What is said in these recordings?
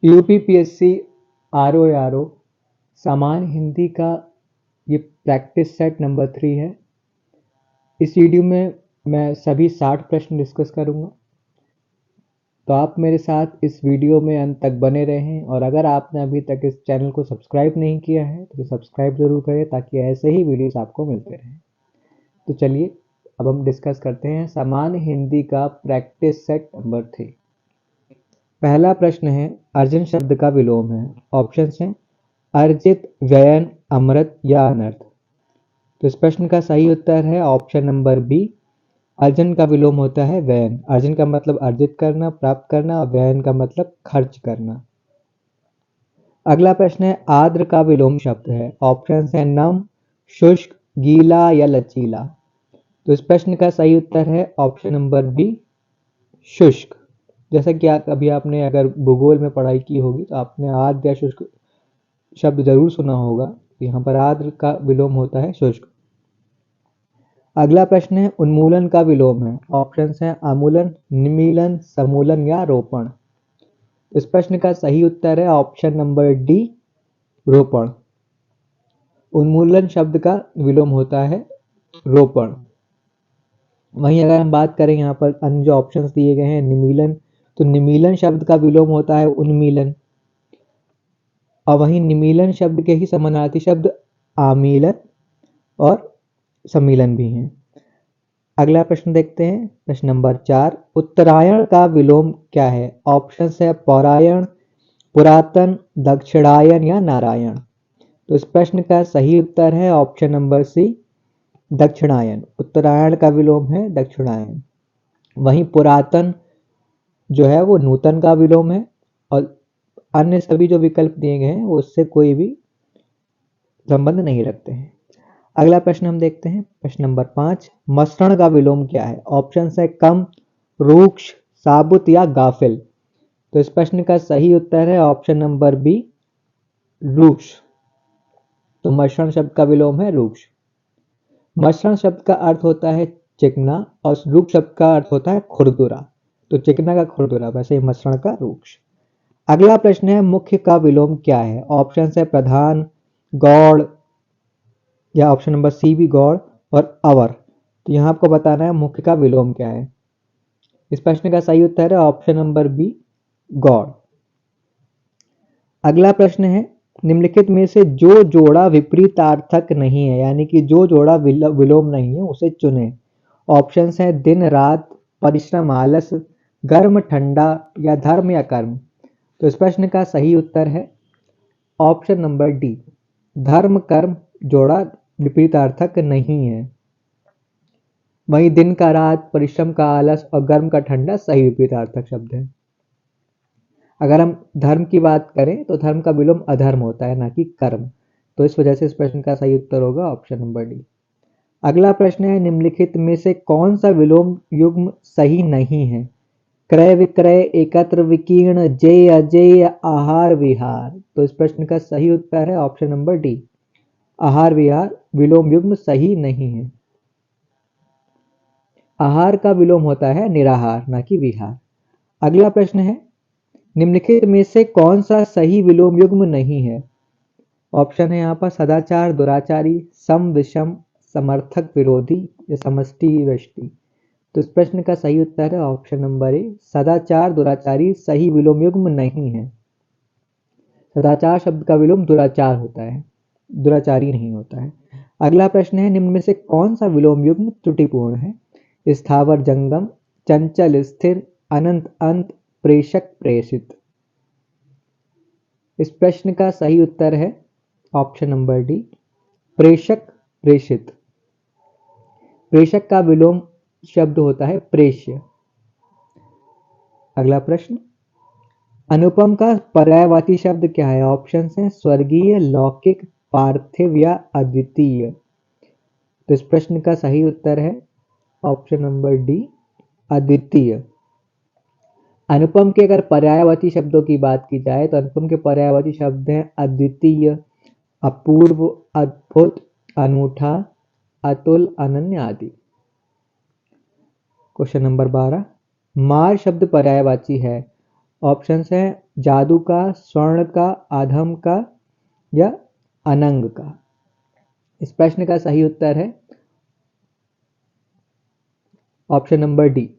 UPPSC RO सामान्य हिंदी का ये प्रैक्टिस सेट नंबर 3 है। इस वीडियो में मैं सभी 60 प्रश्न डिस्कस करूंगा, तो आप मेरे साथ इस वीडियो में अंत तक बने रहें। और अगर आपने अभी तक इस चैनल को सब्सक्राइब नहीं किया है तो सब्सक्राइब ज़रूर करें ताकि ऐसे ही वीडियोस आपको मिलते रहें। तो चलिए अब हम डिस्कस करते हैं सामान्य हिंदी का प्रैक्टिस सेट नंबर 3। पहला प्रश्न है, अर्जन शब्द का विलोम है। ऑप्शंस हैं अर्जित, व्ययन, अमृत या अनर्थ। तो इस प्रश्न का सही उत्तर है ऑप्शन नंबर बी। अर्जन का विलोम होता है व्ययन। अर्जन का मतलब अर्जित करना, प्राप्त करना, और व्ययन का मतलब खर्च करना। अगला प्रश्न है, आर्द्र का विलोम शब्द है। ऑप्शन है नम, शुष्क, गीला या लचीला। तो इस प्रश्न का सही उत्तर है ऑप्शन नंबर बी, शुष्क। जैसा कि अभी आपने अगर भूगोल में पढ़ाई की होगी तो आपने आर्द्र या शुष्क शब्द जरूर सुना होगा। यहाँ पर आर्द्र का विलोम होता है शुष्क। अगला प्रश्न है, उन्मूलन का विलोम है। ऑप्शंस हैं आमूलन, निमीलन, समूलन या रोपण। इस प्रश्न का सही उत्तर है ऑप्शन नंबर डी, रोपण। उन्मूलन शब्द का विलोम होता है रोपण। वहीं अगर हम बात करें यहाँ पर अन्य जो ऑप्शंस दिए गए हैं, निमीलन, तो निमीलन शब्द का विलोम होता है उन्मीलन। और वहीं निमीलन शब्द के ही समानार्थी शब्द आमीलन और सम्मीलन भी हैं। अगला प्रश्न देखते हैं, प्रश्न नंबर 4। उत्तरायण का विलोम क्या है? ऑप्शन है पौरायण, पुरातन, दक्षिणायन या नारायण। तो इस प्रश्न का सही उत्तर है ऑप्शन नंबर सी, दक्षिणायन। उत्तरायण का विलोम है दक्षिणायन। वहीं पुरातन जो है वो नूतन का विलोम है, और अन्य सभी जो विकल्प दिए गए हैं वो उससे कोई भी संबंध नहीं रखते हैं। अगला प्रश्न हम देखते हैं, प्रश्न नंबर 5। मसरण का विलोम क्या है? ऑप्शन है कम, रूक्ष, साबुत या गाफिल। तो इस प्रश्न का सही उत्तर है ऑप्शन नंबर बी, रूक्ष। तो मसरण शब्द का विलोम है रूक्ष। मसरण शब्द का अर्थ होता है चिकना और रूक्ष शब्द का अर्थ होता है खुरदुरा। तो चिकना का खुरदुरा, वैसे ही मसरण का रूक्ष। अगला प्रश्न है, मुख्य का विलोम क्या है? ऑप्शन है प्रधान, गौड़, या ऑप्शन नंबर सी भी गौड़ और अवर। तो यहाँ आपको बताना है मुख्य का विलोम क्या है। इस प्रश्न का सही उत्तर है ऑप्शन नंबर बी, गौड़। अगला प्रश्न है, निम्नलिखित में से जो जोड़ा विपरीतार्थक नहीं है, यानी कि जो जोड़ा विलोम नहीं है उसे चुने। ऑप्शन है दिन रात, परिश्रम आलस, गर्म ठंडा या धर्म या कर्म। तो इस प्रश्न का सही उत्तर है ऑप्शन नंबर डी, धर्म कर्म जोड़ा विपरीतार्थक नहीं है। वहीं दिन का रात, परिश्रम का आलस और गर्म का ठंडा सही विपरीतार्थक शब्द है। अगर हम धर्म की बात करें तो धर्म का विलोम अधर्म होता है, ना कि कर्म। तो इस वजह से इस प्रश्न का सही उत्तर होगा ऑप्शन नंबर डी। अगला प्रश्न है, निम्नलिखित में से कौन सा विलोम युग्म सही नहीं है? क्रय विक्रय, एकत्र विकीर्ण, जय अजय, आहार विहार। तो इस प्रश्न का सही उत्तर है ऑप्शन नंबर डी, आहार विहार विलोम युग्म सही नहीं है। आहार का विलोम होता है निराहार, ना कि विहार। अगला प्रश्न है, निम्नलिखित में से कौन सा सही विलोम युग्म नहीं है? ऑप्शन है यहाँ पर सदाचार, दुराचारी, सम विषम, समर्थक विरोधी या समष्टि व्यष्टि। तो इस प्रश्न का सही उत्तर है ऑप्शन नंबर ए, सदाचार दुराचारी सही विलोम युग्म नहीं है। सदाचार शब्द का विलोम दुराचार होता है, दुराचारी नहीं होता है। अगला प्रश्न है, निम्न में से कौन सा विलोम युग्म त्रुटिपूर्ण है? स्थावर जंगम, चंचल स्थिर, अनंत अंत, प्रेषक प्रेषित। इस प्रश्न का सही उत्तर है ऑप्शन नंबर डी, प्रेषक प्रेषित। प्रेषक का विलोम शब्द होता है प्रेष्य। अगला प्रश्न, अनुपम का पर्यायवाची शब्द क्या है? ऑप्शन है स्वर्गीय, लौकिक, पार्थिव या अद्वितीय। तो इस प्रश्न का सही उत्तर है ऑप्शन नंबर डी, अद्वितीय। अनुपम के अगर पर्यायवाची शब्दों की बात की जाए तो अनुपम के पर्यायवाची शब्द हैं अद्वितीय, अपूर्व, अद्भुत, अनूठा, अतुल, अनन्य आदि। क्वेश्चन नंबर 12, मार शब्द पर्यायवाची है। ऑप्शंस हैं जादू का, स्वर्ण का, अधम का या अनंग का। इस प्रश्न का सही उत्तर है ऑप्शन नंबर डी,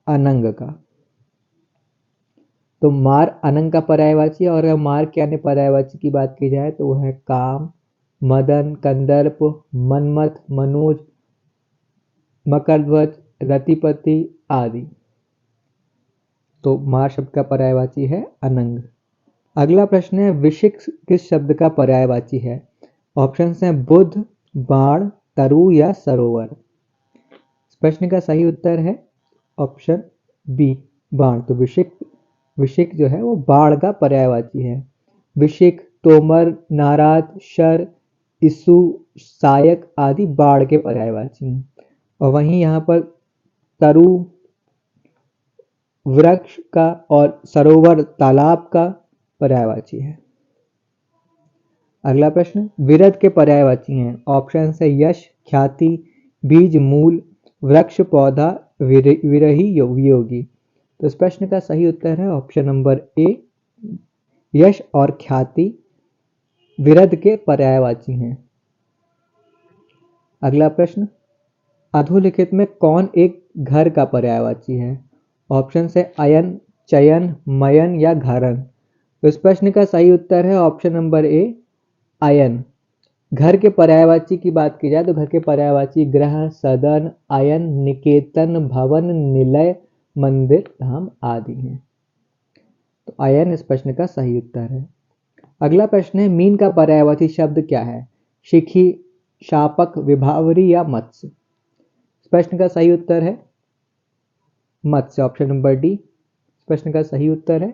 अनंग का। तो मार अनंग का पर्यायवाची है, और अगर मार के अन्य पर्यायवाची की बात की जाए तो वह है काम, मदन, कंदर्प, मनमथ, मनोज, मकरध्वज, रतिपति आदि। तो मार शब्द का पर्यायवाची है अनंग। अगला प्रश्न है विशिक किस शब्द का पर्यायवाची है। ऑप्शंस हैं बुध, बाण, तरु या सरोवर। इस प्रश्न का सही उत्तर है ऑप्शन बी, बाण। तो विशिक जो है वो बाण का पर्यायवाची है। विशिक, तोमर, नाराज, शर, इसु, सायक आदि बाण के पर्यायवाची हैं। और वहीं यहाँ पर तरु वृक्ष का और सरोवर तालाब का पर्यायवाची है। अगला प्रश्न विरध के पर्यायवाची हैं। ऑप्शन है यश, ख्याति, बीज, मूल, वृक्ष, पौधा, विरही, वियोगी। तो इस प्रश्न का सही उत्तर है ऑप्शन नंबर ए, यश और ख्याति विरध के पर्यायवाची हैं। अगला प्रश्न अधोलिखित में कौन एक घर का पर्यायवाची है। ऑप्शन है अयन, चयन, मयन या घरन। तो इस प्रश्न का सही उत्तर है ऑप्शन नंबर ए, अयन। घर के पर्यायवाची की बात की जाए तो घर के पर्यायवाची गृह, सदन, अयन, निकेतन, भवन, निलय, मंदिर, धाम आदि हैं। तो अयन इस प्रश्न का सही उत्तर है। अगला प्रश्न है मीन का पर्यायवाची शब्द क्या है। शिखी, शापक, विभावरी या मत्स्य। इस प्रश्न का सही उत्तर है मत्स्य, ऑप्शन नंबर डी इस प्रश्न का सही उत्तर है।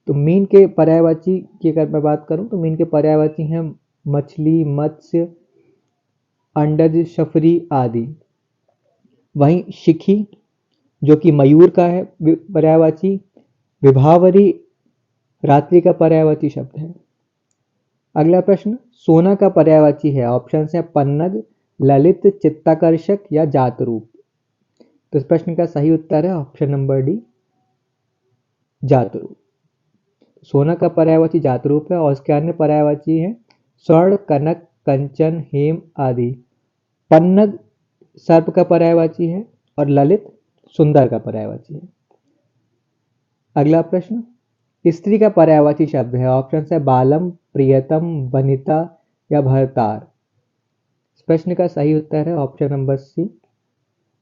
तो मीन के पर्यायवाची की अगर मैं बात करूं तो मीन के पर्यायवाची हैं मछली, मत्स्य, अंडज, शफरी आदि। वहीं शिखी जो कि मयूर का है पर्यायवाची, विभावरी रात्रि का पर्यायवाची शब्द है। अगला प्रश्न सोना का पर्यायवाची है। ऑप्शन है पन्नग, ललित, चित्ताकर्षक या जातरूप। तो इस प्रश्न का सही उत्तर है ऑप्शन नंबर डी, जातरूप। सोना का पर्यायवाची जातरूप है और इसके अन्य पर्यायवाची है स्वर्ण, कनक, कंचन, हेम आदि। पन्नग सर्प का पर्यायवाची है और ललित सुंदर का पर्यायवाची है। अगला प्रश्न स्त्री का पर्यायवाची शब्द है। ऑप्शन है बालम, प्रियतम, वनिता या भरतार। इस प्रश्न का सही उत्तर है option number C,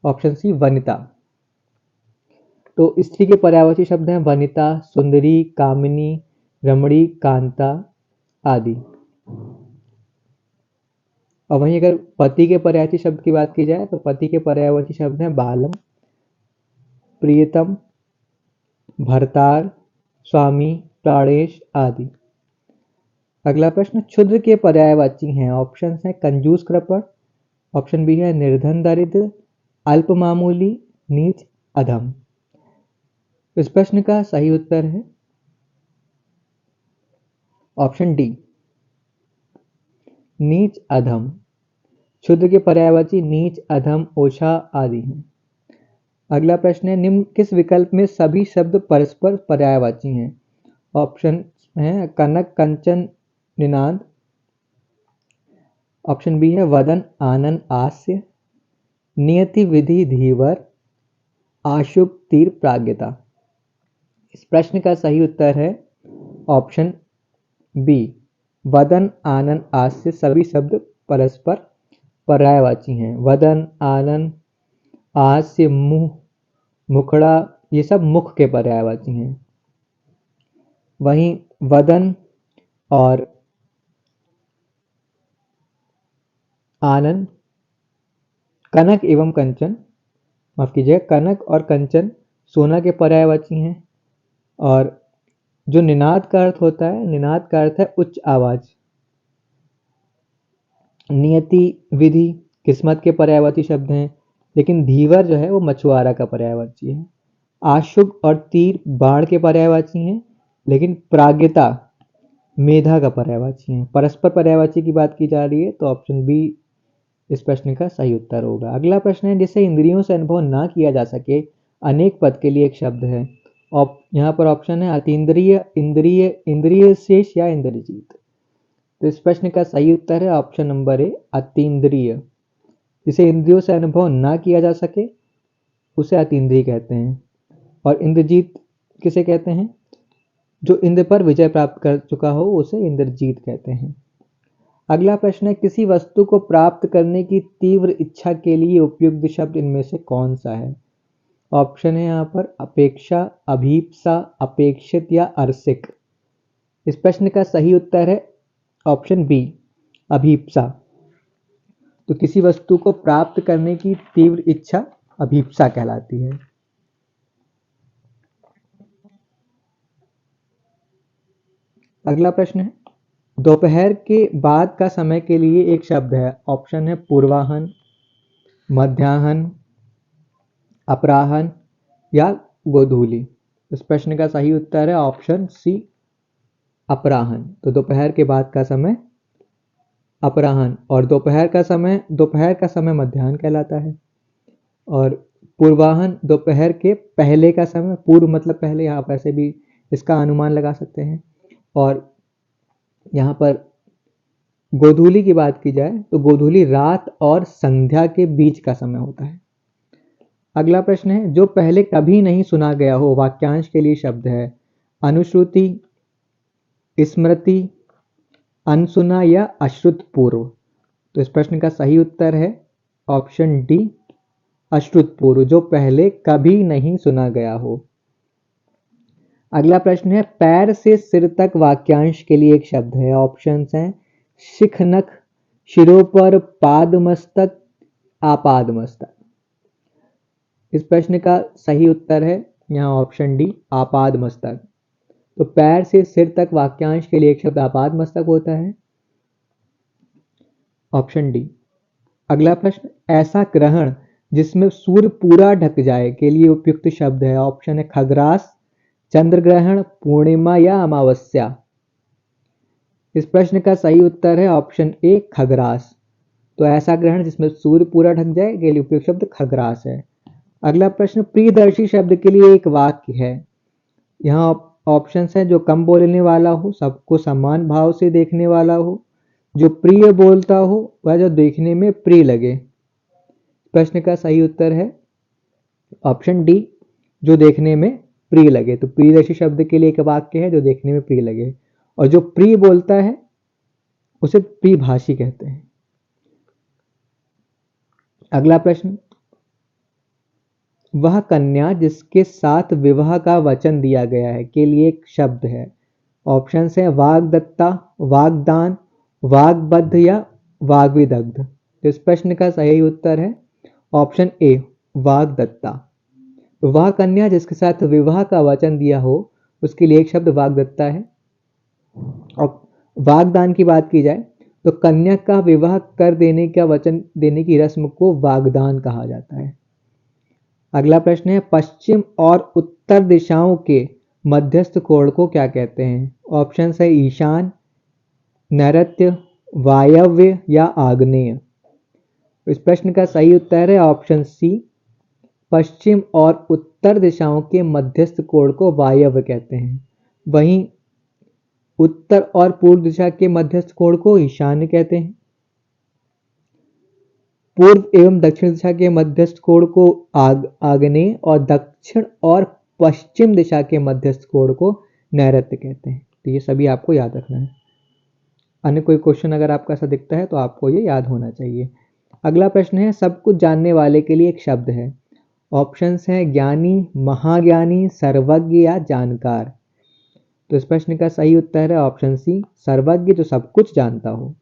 option C वनिता। तो स्त्री के पर्यायवाची शब्द हैं वनिता, सुंदरी, कामिनी, रमणी, कांता आदि। और वहीं अगर पति के पर्यायवाची शब्द की बात की जाए तो पति के पर्यायवाची शब्द हैं बालम, प्रियतम, भरतार, स्वामी, प्राणेश आदि। अगला प्रश्न क्षुद्र के पर्यायवाची हैं। ऑप्शन है कंजूस, कृपण, ऑप्शन बी है निर्धन, दरिद्र, अल्प, मामूली, नीच, अधम। इस प्रश्न का सही उत्तर है ऑप्शन डी, नीच, अधम। क्षुद्र के पर्यायवाची नीच, अधम, ओछा आदि हैं। अगला प्रश्न है निम्न किस विकल्प में सभी शब्द परस्पर पर्यायवाची हैं। ऑप्शन है कनक, कंचन, निनाद, ऑप्शन बी है वदन, आनन, आस्य, नियति, विधि, धीवर, आशुभ, तीर, प्राज्ञता। इस प्रश्न का सही उत्तर है ऑप्शन बी, वदन, आनन, आस्य सभी शब्द परस्पर पर्यायवाची हैं। वदन, आनन, हास्य, मुंह, मुखड़ा ये सब मुख के पर्यायवाची हैं। वहीं वदन और आनन, कनक एवं कंचन, माफ कीजिएगा, कनक और कंचन सोना के पर्यायवाची हैं। और जो निनाद का अर्थ होता है, निनाद का अर्थ है उच्च आवाज। नियति, विधि किस्मत के पर्यायवाची शब्द हैं, लेकिन धीवर जो है वो मछुआरा का पर्यायवाची है। आशुभ और तीर बाण के पर्यायवाची हैं, लेकिन प्राज्ञता मेधा का पर्यायवाची है। परस्पर पर्यायवाची की बात की जा रही है तो ऑप्शन बी इस प्रश्न का सही उत्तर होगा। अगला प्रश्न है जिसे इंद्रियों से अनुभव ना किया जा सके अनेक पद के लिए एक शब्द है। यहाँ पर ऑप्शन है अतीन्द्रिय, इंद्रिय, इंद्रिय शेष या इंद्रजीत। तो इस प्रश्न का सही उत्तर है ऑप्शन नंबर ए, अतीन्द्रिय। जिसे इंद्रियों से अनुभव ना किया जा सके उसे अतीन्द्रिय कहते हैं। और इंद्रजीत किसे कहते हैं? जो इंद्र पर विजय प्राप्त कर चुका हो उसे इंद्रजीत कहते हैं। अगला प्रश्न है, किसी वस्तु को प्राप्त करने की तीव्र इच्छा के लिए उपयुक्त शब्द इनमें से कौन सा है? ऑप्शन है यहाँ पर अपेक्षा, अभीप्सा, अपेक्षित या अर्सिक। इस प्रश्न का सही उत्तर है ऑप्शन बी, अभीप्सा। तो किसी वस्तु को प्राप्त करने की तीव्र इच्छा अभीप्सा कहलाती है। अगला प्रश्न है, दोपहर के बाद का समय के लिए एक शब्द है। ऑप्शन है पूर्वाहन, मध्याह्न, अपराह्न या गोधूली। इस प्रश्न का सही उत्तर है ऑप्शन सी, अपराह्न। तो दोपहर के बाद का समय अपराह्न, और दोपहर का समय मध्याह्न कहलाता है। और पूर्वाहन दोपहर के पहले का समय, पूर्व मतलब पहले, आप ऐसे भी इसका अनुमान लगा सकते हैं। और यहाँ पर गोधूली की बात की जाए तो गोधूली रात और संध्या के बीच का समय होता है। अगला प्रश्न है, जो पहले कभी नहीं सुना गया हो वाक्यांश के लिए शब्द है। अनुश्रुति, स्मृति, अनसुना या अश्रुतपूर्व। तो इस प्रश्न का सही उत्तर है ऑप्शन डी, अश्रुतपूर्व, जो पहले कभी नहीं सुना गया हो। अगला प्रश्न है, पैर से सिर तक वाक्यांश के लिए एक शब्द है। ऑप्शंस हैं शिख नख, शिरोपर, पाद मस्तक, आपाद मस्तक। इस प्रश्न का सही उत्तर है यहाँ ऑप्शन डी, आपाद मस्तक। तो पैर से सिर तक वाक्यांश के लिए एक शब्द आपाद मस्तक होता है, ऑप्शन डी। अगला प्रश्न, ऐसा ग्रहण जिसमें सूर्य पूरा ढक जाए के लिए उपयुक्त शब्द है। ऑप्शन है खग्रास, चंद्र ग्रहण, पूर्णिमा या अमावस्या। इस प्रश्न का सही उत्तर है ऑप्शन ए, खग्रास। तो ऐसा ग्रहण जिसमें सूर्य पूरा ढक जाए के लिए उपयुक्त शब्द खग्रास है। अगला प्रश्न, प्रियदर्शी शब्द के लिए एक वाक्य है। यहाँ ऑप्शंस हैं, जो कम बोलने वाला हो, सबको समान भाव से देखने वाला हो, जो प्रिय बोलता हो, वह जो देखने में प्रिय लगे। प्रश्न का सही उत्तर है ऑप्शन डी, जो देखने में प्रिय लगे। तो प्रियदर्शी शब्द के लिए एक वाक्य है जो देखने में प्रिय लगे, और जो प्रिय बोलता है उसे प्रियभाषी कहते हैं। अगला प्रश्न, वह कन्या जिसके साथ विवाह का वचन दिया गया है के लिए एक शब्द है। ऑप्शन है वाग्दत्ता, वाग्दान, वाग्बद्ध या वाग्विदग्ध। तो इस प्रश्न का सही उत्तर है ऑप्शन ए, वाग्दत्ता। वह कन्या जिसके साथ विवाह का वचन दिया हो उसके लिए एक शब्द वाग्दत्ता है। और वाग्दान की बात की जाए तो कन्या का विवाह कर देने का वचन देने की रस्म को वाग्दान कहा जाता है। अगला प्रश्न है, पश्चिम और उत्तर दिशाओं के मध्यस्थ कोण को क्या कहते हैं। ऑप्शन है ईशान, नैऋत्य, वायव्य या आग्नेय। इस प्रश्न का सही उत्तर है ऑप्शन सी, पश्चिम और उत्तर दिशाओं के मध्यस्थ कोण को वायव्य कहते हैं। वहीं उत्तर और पूर्व दिशा के मध्यस्थ कोण को ईशान्य कहते हैं। पूर्व एवं दक्षिण दिशा के मध्यस्थ कोण को आग्नेय और दक्षिण और पश्चिम दिशा के मध्यस्थ कोण को नैऋत्य कहते हैं। तो ये सभी आपको याद रखना है। अन्य कोई क्वेश्चन अगर आपका ऐसा दिखता है तो आपको ये याद होना चाहिए। अगला प्रश्न है, सब कुछ जानने वाले के लिए एक शब्द है। ऑप्शंस हैं ज्ञानी, महाज्ञानी, सर्वज्ञ या जानकार। तो इस प्रश्न का सही उत्तर है ऑप्शन सी, सर्वज्ञ, जो सब कुछ जानता हो।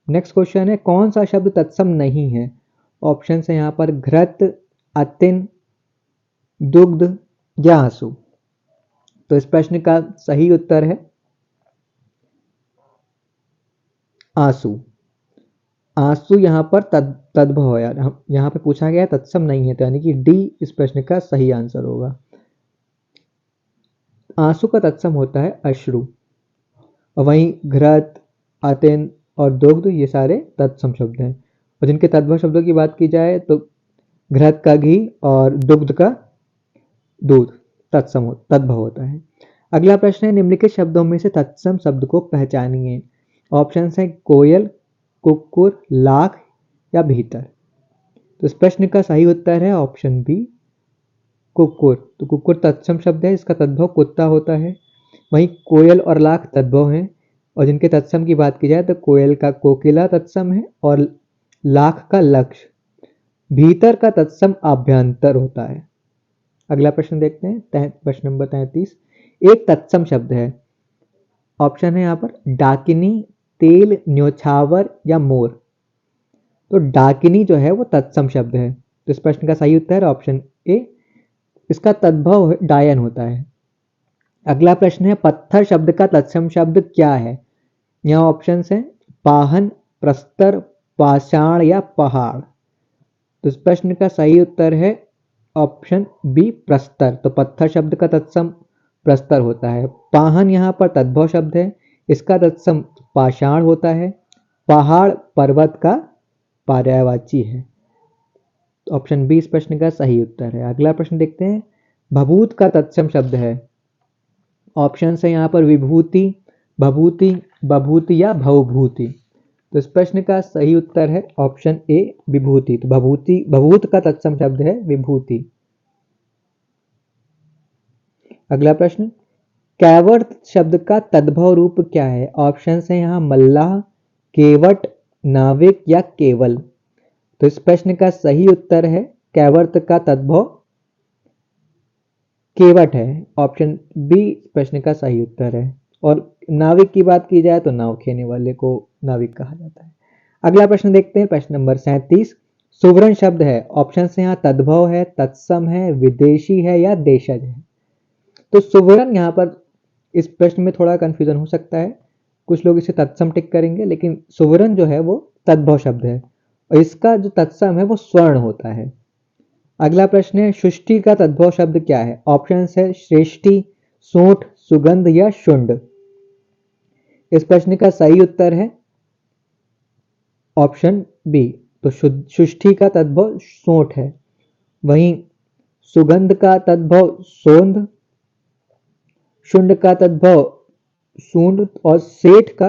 नेक्स्ट क्वेश्चन है, कौन सा शब्द तत्सम नहीं है। ऑप्शन है यहाँ पर घृत, अतिन, दुग्ध या आंसू। तो इस प्रश्न का सही उत्तर है आंसू। आंसू यहाँ पर तद्भव है, यहाँ पे पूछा गया तत्सम नहीं है, तो यानी कि डी इस प्रश्न का सही आंसर होगा। आंसू का तत्सम होता है अश्रु, और वहीं घृत, अतिन और दुग्ध ये सारे तत्सम शब्द हैं। और जिनके तद्भव शब्दों की बात की जाए तो घृत का घी और दुग्ध का दूध। तद्भव होता है। अगला प्रश्न है, निम्नलिखित शब्दों में से तत्सम शब्द को पहचानिए। ऑप्शन है कोयल, कुक्कुर, लाख या भीतर। तो इस प्रश्न का सही उत्तर है ऑप्शन बी, कुक्कुर। तो कुक्कुर तत्सम शब्द है, इसका तद्भव कुत्ता होता है। वहीं कोयल और लाख तद्भव हैं, और जिनके तत्सम की बात की जाए तो कोयल का कोकिला तत्सम है और लाख का लक्ष्य। भीतर का तत्सम आभ्यंतर होता है। अगला प्रश्न देखते हैं, प्रश्न नंबर 33। एक तत्सम शब्द है, ऑप्शन है यहाँ पर डाकिनी, तेल, न्योछावर या मोर। तो डाकिनी जो है वो तत्सम शब्द है, तो इस प्रश्न का सही उत्तर है ऑप्शन ए, इसका तद्भव डायन होता है। अगला प्रश्न है, पत्थर शब्द का तत्सम शब्द क्या है। यहाँ ऑप्शन है पाहन, प्रस्तर, पाषाण या पहाड़। तो इस प्रश्न का सही उत्तर है ऑप्शन बी, प्रस्तर। तो पत्थर शब्द का तत्सम प्रस्तर होता है। पाहन यहाँ पर तद्भव शब्द है, इसका तत्सम पाषाण होता है। पहाड़ पर्वत का पर्यायवाची है। तो ऑप्शन बी इस प्रश्न का सही उत्तर है। अगला प्रश्न देखते हैं, भभूत का तत्सम शब्द है। ऑप्शन है यहाँ पर विभूति, भभूति, बभूति या भवभूति। तो इस प्रश्न का सही उत्तर है ऑप्शन ए, विभूति। तो भभूत का तत्सम शब्द है विभूति। अगला प्रश्न, कैवर्त शब्द का तद्भव रूप क्या है। ऑप्शन है यहाँ मल्लाह, केवट, नाविक या केवल। तो इस प्रश्न का सही उत्तर है कैवर्त का तद्भव केवट है। ऑप्शन बी प्रश्न का सही उत्तर है। और नाविक की बात की जाए तो नाव खेने वाले को नाविक कहा जाता है। अगला प्रश्न देखते हैं, प्रश्न नंबर 37। सुवर्ण शब्द है, ऑप्शन से यहाँ तद्भव है, तत्सम है, विदेशी है या देशज है। तो सुवर्ण यहाँ पर इस प्रश्न में थोड़ा कंफ्यूजन हो सकता है, कुछ लोग इसे तत्सम टिक करेंगे, लेकिन सुवर्ण जो है वो तद्भव शब्द है और इसका जो तत्सम है वो स्वर्ण होता है। अगला प्रश्न है, सृष्टि का तद्भव शब्द क्या है। ऑप्शन है श्रेष्ठी, सूंठ, सुगंध या शुंड। इस प्रश्न का सही उत्तर है ऑप्शन बी। तो सृष्टि का तद्भव सूंठ है, वहीं सुगंध का तद्भव सोंध, शुंड का तद्भव सूंड और सेठ का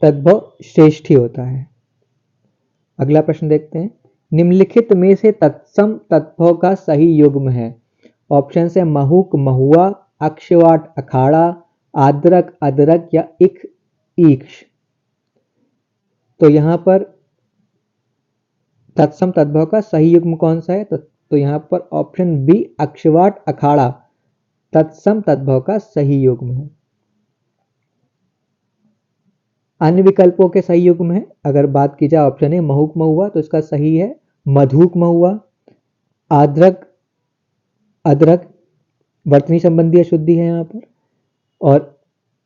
तद्भव श्रेष्ठी होता है। अगला प्रश्न देखते हैं, निम्नलिखित में से तत्सम तद्भव का सही युग्म है। ऑप्शन है महूक, महुआ, अक्षवाट, अखाड़ा, आद्रक, अदरक या इख, ईक्ष। तो यहाँ पर तत्सम तद्भव का सही युग्म कौन सा है। तो यहाँ पर ऑप्शन बी, अक्षवाट, अखाड़ा तत्सम तद्भव का सही युग्म है। अन्य विकल्पों के सही युग्म है, अगर बात की जाए ऑप्शन ए महूक महुआ, तो इसका सही है मधुक महुआ। आद्रक, अदरक वर्तनी संबंधी अशुद्धि है यहाँ पर, और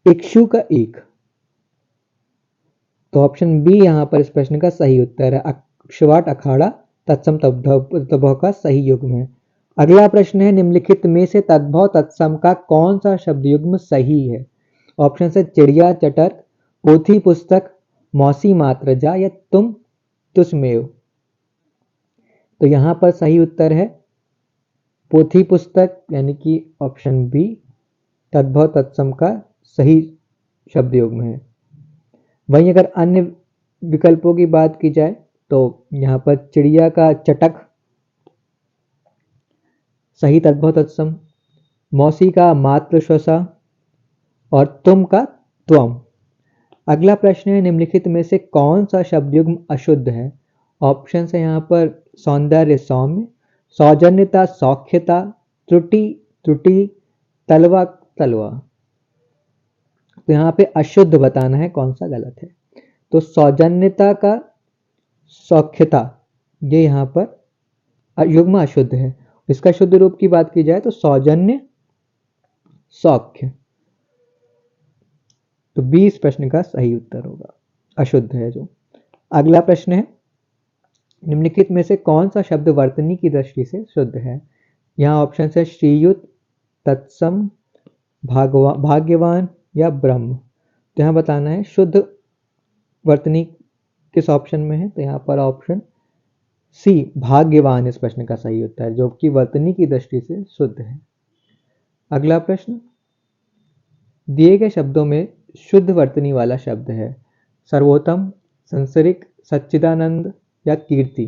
इक्षु का ईख। तो ऑप्शन बी यहाँ पर इस प्रश्न का सही उत्तर है, अक्षवाट अखाड़ा तत्सम तद्भव का सही युग्म है। अगला प्रश्न है, निम्नलिखित में से तद्भव तत्सम का कौन सा शब्द युग्म सही है। ऑप्शन है चिड़िया, चटर, पोथी पुस्तक, मौसी मात्रजा या तुम तुष्मेव। तो यहाँ पर सही उत्तर है पोथी पुस्तक, यानी कि ऑप्शन बी तद्भव तत्सम का सही शब्द युग्म है। वहीं अगर अन्य विकल्पों की बात की जाए तो यहाँ पर चिड़िया का चटक सही तद्भव तत्सम, मौसी का मात्र श्वसा और तुम का त्वम। अगला प्रश्न है, निम्नलिखित में से कौन सा शब्द युग्म अशुद्ध है। ऑप्शन है यहाँ पर सौंदर्य, सौम्य, सौजन्यता, सौख्यता, त्रुटि, त्रुटि, तलवा, तलवा। तो यहाँ पे अशुद्ध बताना है कौन सा गलत है। तो सौजन्यता का सौख्यता, ये यहाँ पर युग्म अशुद्ध है। इसका शुद्ध रूप की बात की जाए तो सौजन्य, सौख्य। तो 20 प्रश्न का सही उत्तर होगा, अशुद्ध है जो। अगला प्रश्न है, निम्नलिखित में से कौन सा शब्द वर्तनी की दृष्टि से शुद्ध है। यहाँ ऑप्शन है श्रीयुत, तत्सम, भाग्यवान या ब्रह्म। तो यहाँ बताना है शुद्ध वर्तनी किस ऑप्शन में है। तो यहाँ पर ऑप्शन सी भाग्यवान इस प्रश्न का सही उत्तर है, जो कि वर्तनी की दृष्टि से शुद्ध है। अगला प्रश्न, दिए गए शब्दों में शुद्ध वर्तनी वाला शब्द है सर्वोत्तम, संसरिक, सच्चिदानंद या कीर्ति।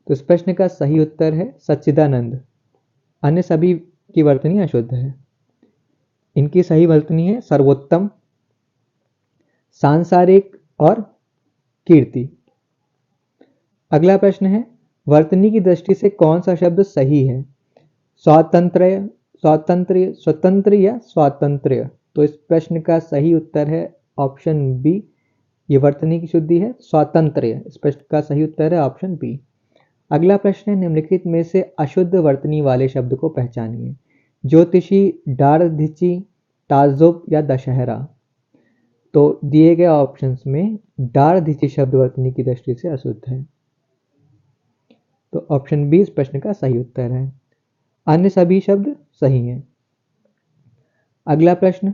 तो इस प्रश्न का सही उत्तर है सच्चिदानंद। अन्य सभी की वर्तनी अशुद्ध है। इनकी सही वर्तनी है सर्वोत्तम, सांसारिक और कीर्ति। अगला प्रश्न है, वर्तनी की दृष्टि से कौन सा शब्द सही है? स्वातंत्र्य, स्वातंत्र्य, स्वतंत्र या स्वातंत्र्य। तो इस प्रश्न का सही उत्तर है ऑप्शन बी। ये वर्तनी की शुद्धि है स्वातंत्र्य। इस प्रश्न का सही उत्तर है ऑप्शन बी। अगला प्रश्न है, निम्नलिखित में से अशुद्ध वर्तनी वाले शब्द को पहचानिए। ज्योतिषी, डारधिची, ताजुब या दशहरा। तो दिए गए ऑप्शंस में डारधिची शब्द वर्तनी की दृष्टि से अशुद्ध है। तो ऑप्शन बी इस प्रश्न का सही उत्तर है। अन्य सभी शब्द सही हैं। अगला प्रश्न,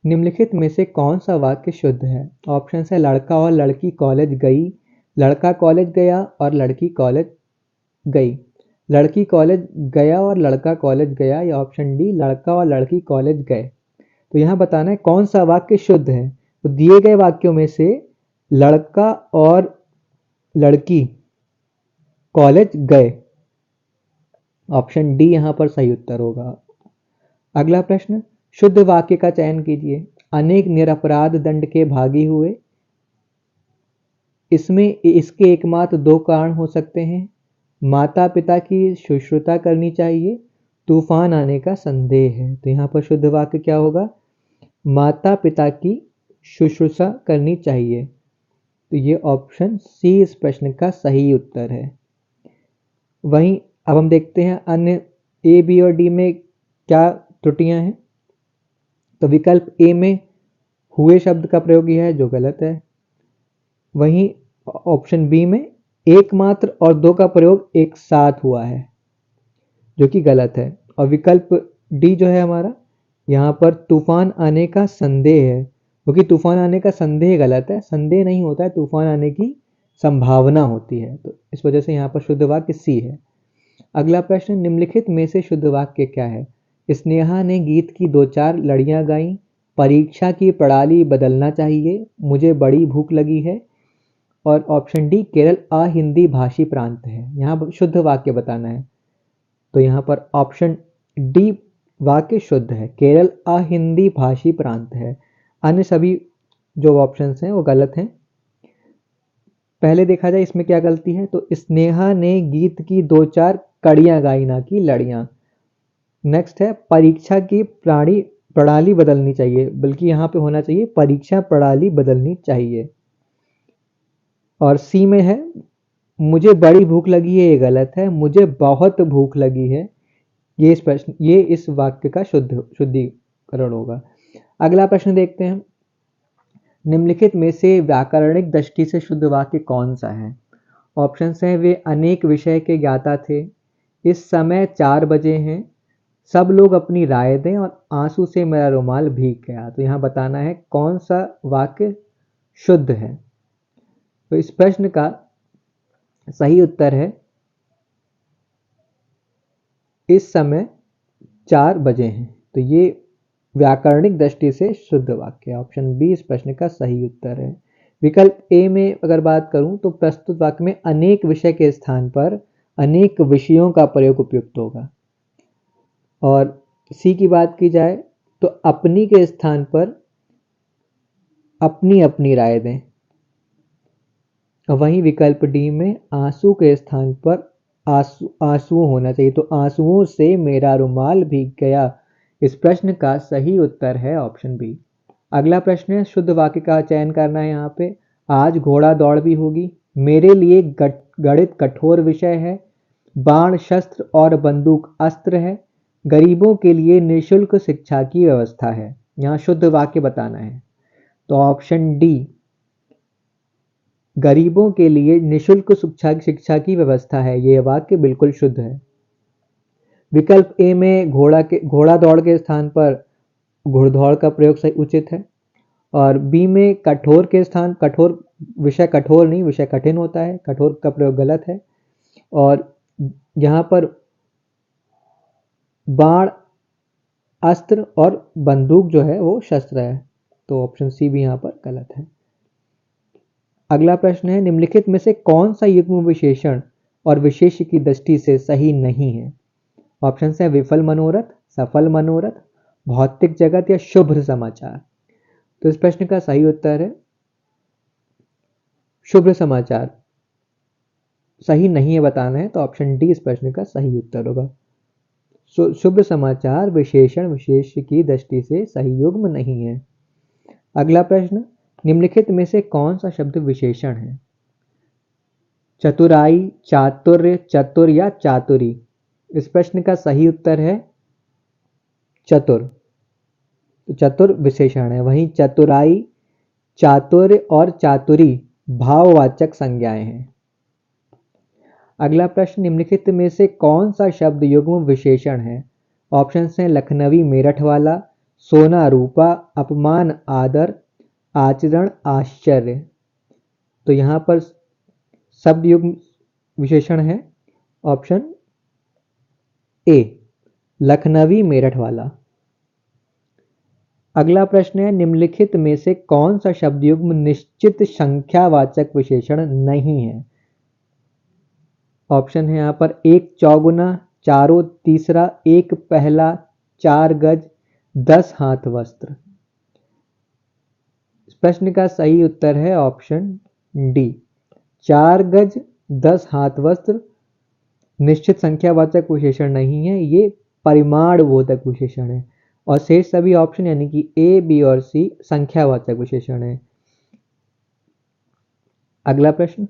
निम्नलिखित में से कौन सा वाक्य शुद्ध है? ऑप्शन है लड़का और लड़की कॉलेज गई, लड़का कॉलेज गया और लड़की कॉलेज गई, लड़की कॉलेज गया और लड़का कॉलेज गया, या ऑप्शन डी लड़का और लड़की कॉलेज गए। तो यहाँ बताना है कौन सा वाक्य शुद्ध है। तो दिए गए वाक्यों में से लड़का और लड़की कॉलेज गए, ऑप्शन डी यहाँ पर सही उत्तर होगा। अगला प्रश्न, शुद्ध वाक्य का चयन कीजिए। अनेक निरपराध दंड के भागी हुए। इसमें इसके एकमात्र दो कारण हो सकते हैं। माता पिता की शुश्रूषा करनी चाहिए, तूफान आने का संदेह है। तो यहाँ पर शुद्ध वाक्य क्या होगा? माता पिता की शुश्रूषा करनी चाहिए। तो ये ऑप्शन सी इस प्रश्न का सही उत्तर है। वहीं अब हम देखते हैं अन्य ए, बी और डी में क्या त्रुटियां हैं। तो विकल्प ए में हुए शब्द का प्रयोग किया है जो गलत है। वहीं ऑप्शन बी में एकमात्र और दो का प्रयोग एक साथ हुआ है जो कि गलत है। और विकल्प डी जो है हमारा, यहाँ पर तूफान आने का संदेह है, क्योंकि तूफान आने का संदेह गलत है। संदेह नहीं होता है, तूफान आने की संभावना होती है। तो इस वजह से यहाँ पर शुद्ध वाक्य सी है। अगला प्रश्न, निम्नलिखित में से शुद्ध वाक्य क्या है? स्नेहा ने गीत की दो चार लड़ियां गाईं, परीक्षा की प्रणाली बदलना चाहिए, मुझे बड़ी भूख लगी है, और ऑप्शन डी केरल अहिंदी भाषी प्रांत है। यहाँ शुद्ध वाक्य बताना है। तो यहाँ पर ऑप्शन डी वाक्य शुद्ध है, केरल अहिंदी भाषी प्रांत है। अन्य सभी जो ऑप्शंस हैं वो गलत हैं। पहले देखा जाए इसमें क्या गलती है। तो स्नेहा ने गीत की दो चार कड़ियां गाई, ना कि लड़ियां। नेक्स्ट है परीक्षा की प्रणाली बदलनी चाहिए, बल्कि यहाँ पे होना चाहिए परीक्षा प्रणाली बदलनी चाहिए। और सी में है मुझे बड़ी भूख लगी है, ये गलत है, मुझे बहुत भूख लगी है। ये इस वाक्य का शुद्धिकरण होगा। अगला प्रश्न देखते हैं, निम्नलिखित में से व्याकरणिक दृष्टि से शुद्ध वाक्य कौन सा है? ऑप्शन है वे अनेक विषय के ज्ञाता थे, इस समय 4 बजे हैं, सब लोग अपनी राय दें, और आंसू से मेरा रुमाल भीग गया। तो यहाँ बताना है कौन सा वाक्य शुद्ध है। तो इस प्रश्न का सही उत्तर है इस समय 4 बजे हैं। तो ये व्याकरणिक दृष्टि से शुद्ध वाक्य है। ऑप्शन बी इस प्रश्न का सही उत्तर है। विकल्प ए में अगर बात करूं तो प्रस्तुत वाक्य में अनेक विषय के स्थान पर अनेक विषयों का प्रयोग उपयुक्त होगा। और सी की बात की जाए तो अपनी के स्थान पर अपनी अपनी राय दें। वहीं विकल्प डी में आंसू के स्थान पर आंसू होना चाहिए। तो आंसुओं से मेरा रुमाल भीग गया। इस प्रश्न का सही उत्तर है ऑप्शन बी। अगला प्रश्न है, शुद्ध वाक्य का चयन करना है। यहाँ पे आज घोड़ा दौड़ भी होगी, मेरे लिए गणित कठोर विषय है, बाण शस्त्र और बंदूक अस्त्र है, गरीबों के लिए निःशुल्क शिक्षा की व्यवस्था है। यहाँ शुद्ध वाक्य बताना है। तो ऑप्शन डी गरीबों के लिए निःशुल्क शिक्षा की व्यवस्था है, ये वाक्य बिल्कुल शुद्ध है। विकल्प ए में घोड़ा दौड़ के स्थान पर घुड़दौड़ का प्रयोग सही उचित है। और बी में कठोर के स्थान कठोर विषय कठोर नहीं, विषय कठिन होता है, कठोर का प्रयोग गलत है। और यहाँ पर बाण अस्त्र और बंदूक जो है वो शस्त्र है, तो ऑप्शन सी भी यहाँ पर गलत है। अगला प्रश्न है, निम्नलिखित में से कौन सा युग्म विशेषण और विशेष्य की दृष्टि से सही नहीं है? ऑप्शन है विफल मनोरथ, सफल मनोरथ, भौतिक जगत या शुभ समाचार। तो इस प्रश्न का सही उत्तर है शुभ समाचार। सही नहीं है बताना है तो ऑप्शन डी इस प्रश्न का सही उत्तर होगा। शुभ समाचार विशेषण विशेष्य की दृष्टि से सही युग्म नहीं है। अगला प्रश्न, निम्नलिखित में से कौन सा शब्द विशेषण है? चतुराई, चातुर्य, चतुर या चातुरी। इस प्रश्न का सही उत्तर है चतुर। तो चतुर विशेषण है, वहीं चतुराई, चातुर्य और चातुरी भाववाचक संज्ञाएं हैं। अगला प्रश्न, निम्नलिखित में से कौन सा शब्द युग्म विशेषण है? ऑप्शन हैं लखनवी मेरठ वाला, सोना रूपा, अपमान आदर, आचरण आश्चर्य। तो यहाँ पर शब्द युग्म विशेषण है ऑप्शन ए लखनवी मेरठ वाला। अगला प्रश्न है, निम्नलिखित में से कौन सा शब्द युग्म निश्चित संख्यावाचक विशेषण नहीं है? ऑप्शन है यहाँ पर एक चौगुना, चारों तीसरा, एक पहला, चार गज, 10 हाथ वस्त्र। इस प्रश्न का सही उत्तर है ऑप्शन डी, 4 गज 10 हाथ वस्त्र निश्चित संख्यावाचक विशेषण नहीं है, ये परिमाण बोधक विशेषण है। और शेष सभी ऑप्शन यानी कि ए, बी और सी संख्यावाचक विशेषण है। अगला प्रश्न,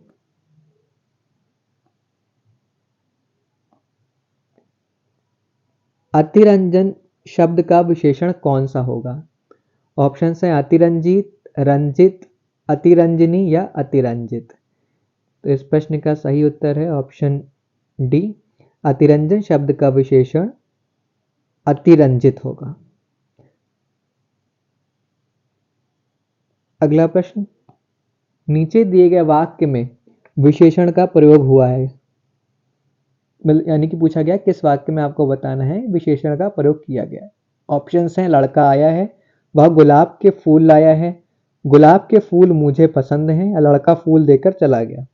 अतिरंजन शब्द का विशेषण कौन सा होगा? ऑप्शन है अतिरंजित, रंजित, अतिरंजनी या अतिरंजित। तो इस प्रश्न का सही उत्तर है ऑप्शन डी, अतिरंजन शब्द का विशेषण अतिरंजित होगा। अगला प्रश्न, नीचे दिए गए वाक्य में विशेषण का प्रयोग हुआ है, यानी कि पूछा गया किस वाक्य में आपको बताना है विशेषण का प्रयोग किया गया है। ऑप्शन हैं लड़का आया है, वह गुलाब के फूल लाया है, गुलाब के फूल मुझे पसंद हैं, या लड़का फूल देकर चला गया।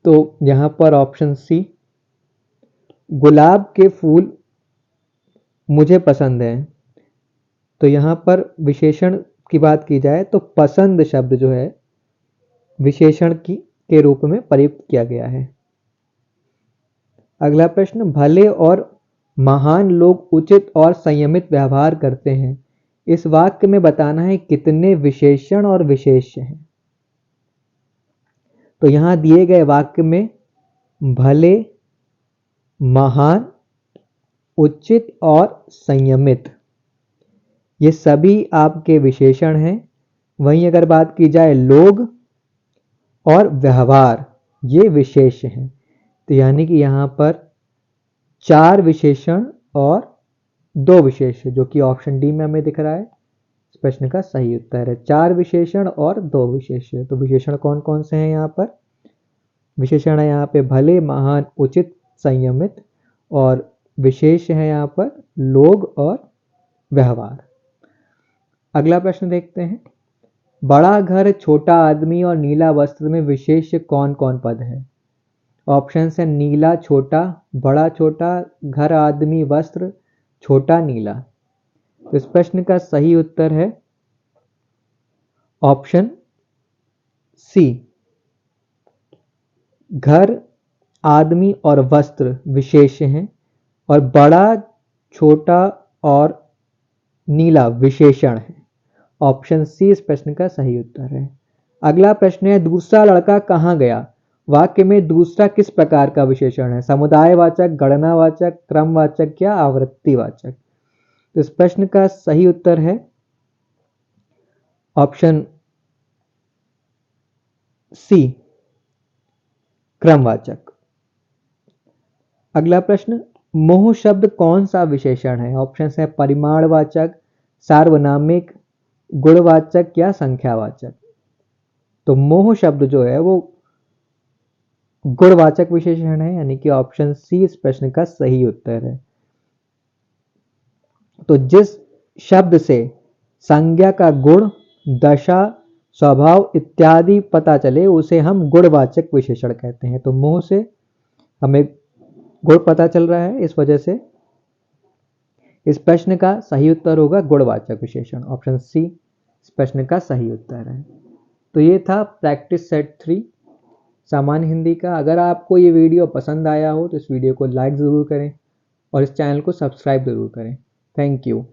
तो यहां पर ऑप्शन सी गुलाब के फूल मुझे पसंद है। तो यहां पर विशेषण की बात की जाए तो पसंद शब्द जो है विशेषण के रूप में प्रयुक्त किया गया है। अगला प्रश्न, भले और महान लोग उचित और संयमित व्यवहार करते हैं, इस वाक्य में बताना है कितने विशेषण और विशेष्य हैं। तो यहां दिए गए वाक्य में भले, महान, उचित और संयमित ये सभी आपके विशेषण हैं। वहीं अगर बात की जाए लोग और व्यवहार ये विशेष्य हैं। तो यानी कि यहां पर 4 विशेषण और 2 विशेष्य, जो कि ऑप्शन डी में हमें दिख रहा है, इस प्रश्न का सही उत्तर है 4 विशेषण और 2 विशेष्य। तो विशेषण कौन कौन से हैं यहाँ पर? विशेषण है यहाँ पे भले, महान, उचित, संयमित, और विशेष है यहाँ पर लोग और व्यवहार। अगला प्रश्न देखते हैं, बड़ा घर, छोटा आदमी और नीला वस्त्र में विशेष्य कौन कौन पद है? ऑप्शन है नीला छोटा, बड़ा छोटा, घर, आदमी, वस्त्र, छोटा, नीला। तो इस प्रश्न का सही उत्तर है ऑप्शन सी, घर, आदमी और वस्त्र विशेष्य हैं और बड़ा, छोटा और नीला विशेषण है। ऑप्शन सी इस प्रश्न का सही उत्तर है। अगला प्रश्न है, दूसरा लड़का कहां गया? वाक्य में दूसरा किस प्रकार का विशेषण है? समुदायवाचक, गणनावाचक, क्रमवाचक या आवृत्तिवाचक? तो इस प्रश्न का सही उत्तर है ऑप्शन सी, क्रमवाचक। अगला प्रश्न, मोह शब्द कौन सा विशेषण है? ऑप्शन है परिमाणवाचक, सार्वनामिक, गुणवाचक या संख्यावाचक। तो मोह शब्द जो है वो गुणवाचक विशेषण है, यानी कि ऑप्शन सी इस प्रश्न का सही उत्तर है। तो जिस शब्द से संज्ञा का गुण, दशा, स्वभाव इत्यादि पता चले उसे हम गुणवाचक विशेषण कहते हैं। तो मुंह से हमें गुण पता चल रहा है, इस वजह से इस प्रश्न का सही उत्तर होगा गुणवाचक विशेषण। ऑप्शन सी इस प्रश्न का सही उत्तर है। तो ये था प्रैक्टिस सेट 3 सामान्य हिंदी का। अगर आपको ये वीडियो पसंद आया हो तो इस वीडियो को लाइक ज़रूर करें और इस चैनल को सब्सक्राइब ज़रूर करें। Thank you.